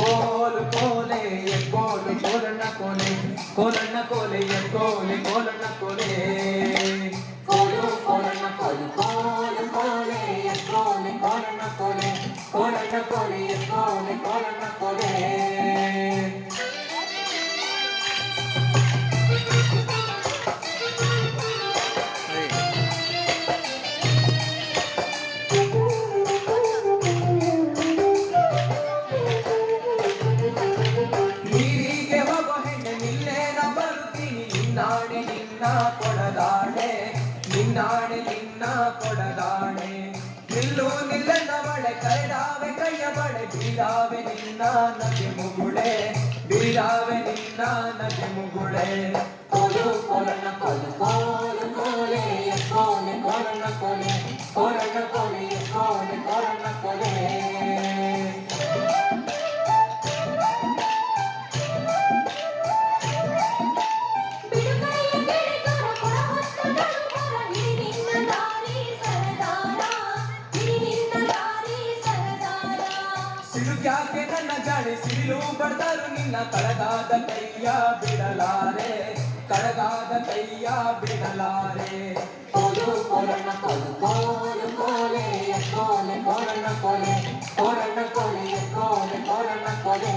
ಕೋಲು ಕೋಲೆ ಕೋಲು ಕೋಲಣ್ಣ ಕೋಲೆ ಕೋಲಣ್ಣ ಕೋಲೆ ಕೋಲೆ ಕೋಲಣ್ಣ ಕೋಲೆ ಕೋಲು ಕೋಲಣ್ಣ ಕೋಲು ಕೋಲು ಕೋಲೆ ಕೋಲೆ ಕೋಲಣ್ಣ ಕೋಲೆ ಕೋಲಣ್ಣ ಕೋಲೆ ಕೋಲೆ ಕೋಲಣ್ಣ ಕೋಲೆ ನಿನ್ನಾಣೆ ನಿನ್ನ ಕೊಡದಾಣೆ ನಿನ್ನಾಣೆ ನಿನ್ನ ಕೊಡದಾಣೆ ನಿಲ್ಲು ನಿಲ್ಲನ ಬಳೆ ಕರೆದಾವೆ ಕೈಯ ಬಳೆ ಬೀರಾವೆ ನಿನ್ನ ನಗೆ ಮುಗುಳೆ ಬೀರಾವೆ ನಿನ್ನ ನಗೆ ಮುಗುಳೆ ಕೋಲು ಕೋಲಣ್ಣ ಕೋಲು ಕೋಲು ಕೋಲೆ ಕೋಲೆ ಕೋಲಣ್ಣ ಕೋಲೆ ಕೋಲಣ್ಣ ಕೋಲೆ ಕೋಲೆ ಕೋಲಣ್ಣ ಕೋಲೆ ಸಿರುಗ್ಯಾಕೆ ನನ್ನ ಜಾಣೆ ಸಿಡಿಲು ಬಡ್ದರು ನಿನ್ನ ಕಳಗಾದ ಕೈಯ ಬಿಡಲಾರೆ ಕಳಗಾದ ಕೈಯ ಬಿಡಲಾರೆ ಕೋಲು ಕೋಲಣ್ಣ ಕೋಲು ಕೋಲು ಕೋಲೆ ಕೋಲೆ ಕೋಲಣ್ಣ ಕೋಲೆ ಕೋಲಣ್ಣ ಕೋಲೆ ಕೋಲೆ ಕೋಲಣ್ಣ ಕೋಲೆ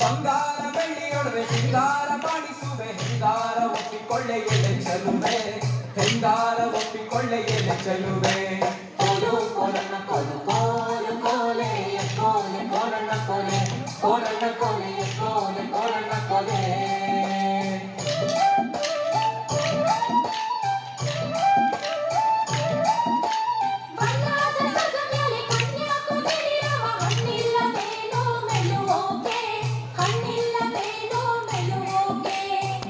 ಬಂಗಾರ ಬೆಳ್ಳಿಯೊಡವೆ ಸಿಂಗಾರ ಮಾಡಿಸುವೆ ಹೆಂಗಾರ ಒಪ್ಪಿಕೊಳ್ಳೆ ಎಲೆ ಚೆಲುವೆ ಹೆಂಗಾರ ಒಪ್ಪಿಕೊಳ್ಳೆ ಎಲೆ ಚೆಲುವೆ ಕೋಲು ಕೋಲಣ್ಣ ಕೋಲು ಕೋಲು ಕೋಲೆ ಕೋಲೆ ಕೋಲಣ್ಣ ಕೋಲೆ ಕೋಲಣ್ಣ ಕೋಲೆ ಕೋಲೆ ಕೋಲಣ್ಣ ಕೋಲೆ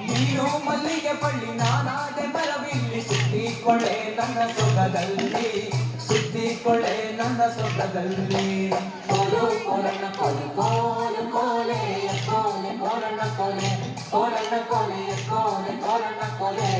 ನೀನು ಮಲ್ಲಿಗೆ ಬಳ್ಳಿ ನಾನಾದೆ ಮರವಿಲ್ಲಿ ಸುತ್ತಿಕೊಳ್ಳೆ ನನ್ನ ಸೊಗದಲ್ಲಿ ಸುತ್ತಿಕೊಳ್ಳೆ ನನ್ನ ಸೊಗದಲ್ಲಿ ಕೋಲು ಕೋಲಣ್ಣ ಕೋಲು ಕೋಲು ಕೋಲೆ ಕೋಲೆ ಕೋಲಣ್ಣ ಕೋಲೆ ಕೋಲಣ್ಣ ಕೋಲೆ ಕೋಲೆ ಕೋಲಣ್ಣ ಕೋಲೆ